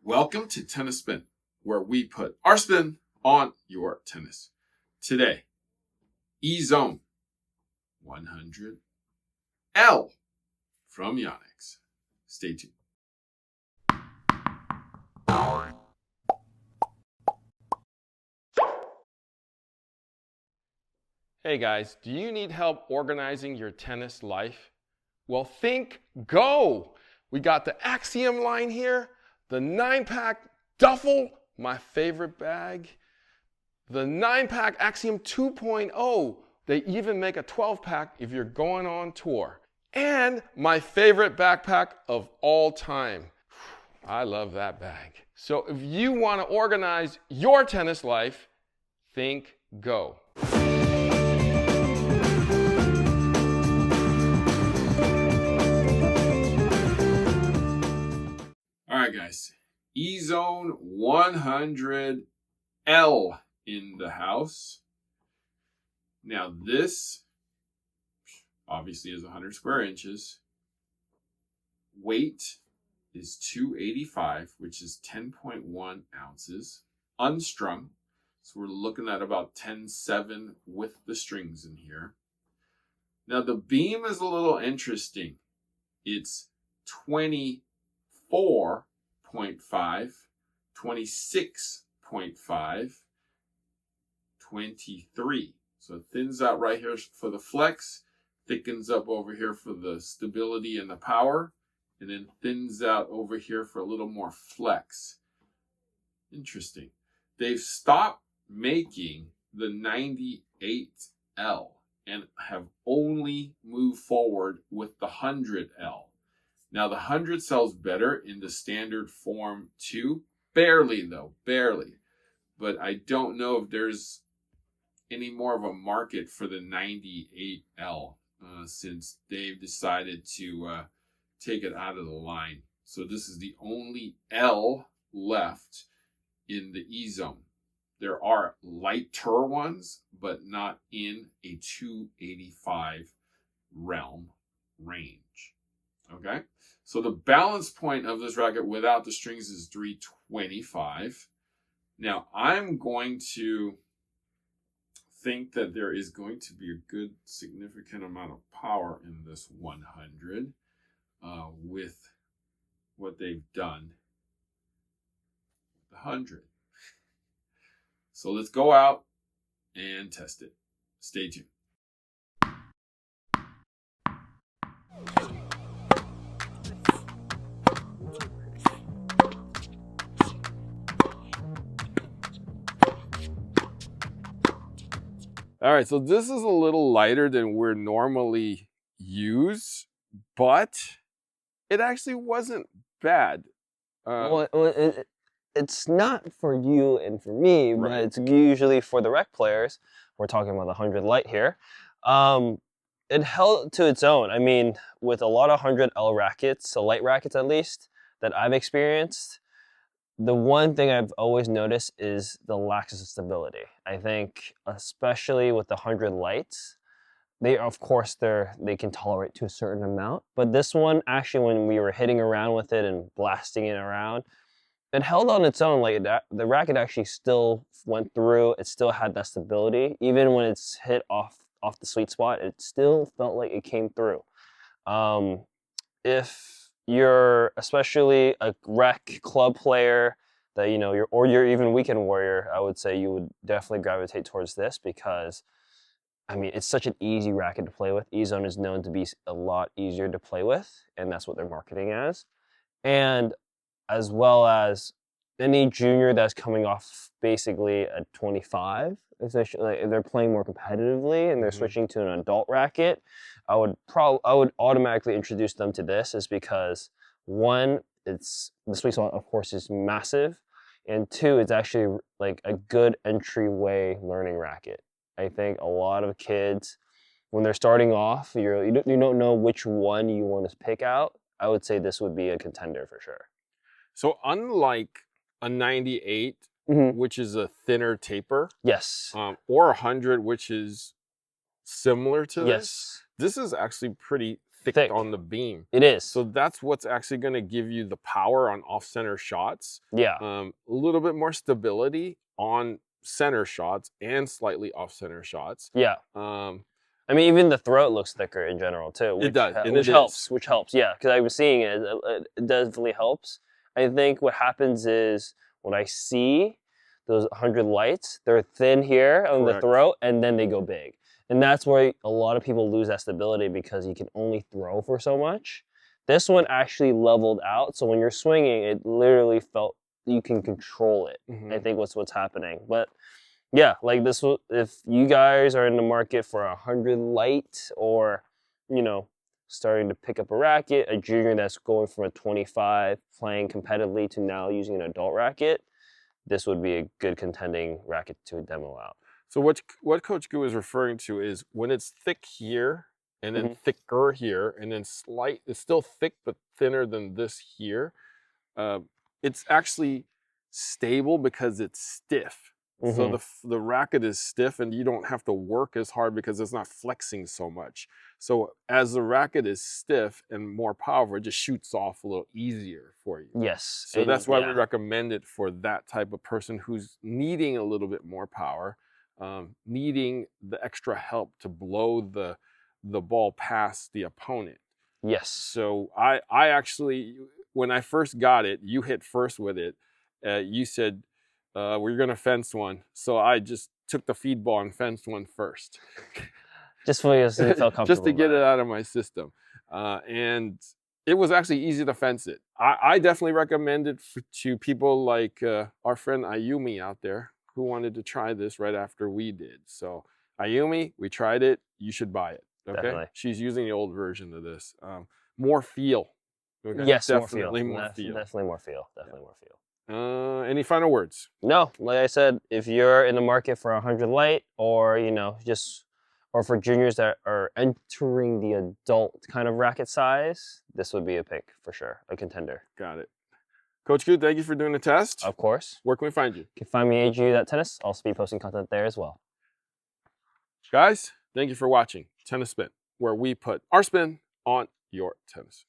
Welcome to Tennis Spin, where we put our spin on your tennis. Today, Ezone 100L from Yonex. Stay tuned. Hey guys, do you need help organizing your tennis life? Well, think Go! We got the Axiom line here, the 9-pack duffel, my favorite bag, the 9-pack Axiom 2.0. They even make a 12-pack if you're going on tour. And my favorite backpack of all time. I love that bag. So if you want to organize your tennis life, think Go. All right, guys. Ezone 100L in the house. Now this obviously is 100 square inches. Weight is 285, which is 10.1 ounces. Unstrung. So we're looking at about 10.7 with the strings in here. Now the beam is a little interesting. It's 24.5, 26.5, 23. So it thins out right here for the flex, thickens up over here for the stability and the power, and then thins out over here for a little more flex. Interesting. They've stopped making the 98L and have only moved forward with the 100L. Now the 100 sells better in the standard form too. Barely though, barely. But I don't know if there's any more of a market for the 98L since they've decided to take it out of the line. So this is the only L left in the Ezone. There are lighter ones, but not in a 285 realm range. Okay, so the balance point of this racket without the strings is 325. Now I'm going to think that there is going to be a good significant amount of power in this 100 with what they've done with the 100. So let's go out and test it. Stay tuned. All right, so this is a little lighter than we're normally used, but it actually wasn't bad. It's not for you and for me, Right. but it's usually for the rec players. We're talking about the 100 light here. It held to its own. I mean, with a lot of 100L rackets, so light rackets at least, that I've experienced, the one thing I've always noticed is the lack of stability. I think, especially with the 100 lights, they can tolerate to a certain amount. But this one, actually, when we were hitting around with it and blasting it around, it held on its own. Like the racket actually still went through. It still had that stability, even when it's hit off the sweet spot. It still felt like it came through. If you're especially a rec club player that you're even weekend warrior, I would say you would definitely gravitate towards this because, I mean, it's such an easy racket to play with. Ezone is known to be a lot easier to play with, and that's what they're marketing as. And as well as any junior that's coming off basically a 25, essentially, if they're playing more competitively and they're switching to an adult racket, I would automatically introduce them to this, is because one, the sweet spot of course is massive, and two, it's actually like a good entryway learning racket. I think a lot of kids, when they're starting off, you don't know which one you want to pick out. I would say this would be a contender for sure. So unlike a 98, which is a thinner taper, yes, or 100, which is similar to yes, this is actually pretty thick on the beam. It is. So that's what's actually going to give you the power on off-center shots. Yeah. A little bit more stability on center shots and slightly off-center shots. Yeah. I mean, even the throat looks thicker in general too. Which, it does, which helps. Which helps. Yeah, because I was seeing it. It definitely helps. I think what happens is when I see those 100 lights, they're thin here on the throat, and then they go big. And that's where a lot of people lose that stability because you can only throw for so much. This one actually leveled out, so when you're swinging, it literally felt you can control it. I think what's happening. But yeah, like this, if you guys are in the market for 100 light, or you know, starting to pick up a racket, a junior that's going from a 25 playing competitively to now using an adult racket, this would be a good contending racket to demo out. So what Coach Gu is referring to is when it's thick here and then thicker here and then it's still thick but thinner than this here. It's actually stable because it's stiff. So the racket is stiff and you don't have to work as hard because it's not flexing so much. So as the racket is stiff and more powerful, it just shoots off a little easier for you. Yes. So that's why we recommend it for that type of person who's needing a little bit more power, needing the extra help to blow the ball past the opponent. Yes. So I actually, when I first got it, you hit first with it. You said, we're going to fence one. So I just took the feed ball and fenced one first. Just so you felt comfortable. Just to get it out of my system. And it was actually easy to fence it. I definitely recommend it to people like our friend Ayumi out there who wanted to try this right after we did. So Ayumi, we tried it. You should buy it. Okay. Definitely. She's using the old version of this. More feel. Okay? Yes, definitely more feel. Definitely more feel. Definitely more feel. Any final words? No, like I said, if you're in the market for 100 light, or or for juniors that are entering the adult kind of racket size, this would be a pick for sure, a contender. Got it. Coach Gu, thank you for doing the test. Of course. Where can we find you? You can find me AGU.tennis. I'll be posting content there as well. Guys, thank you for watching Tennis Spin, where we put our spin on your tennis.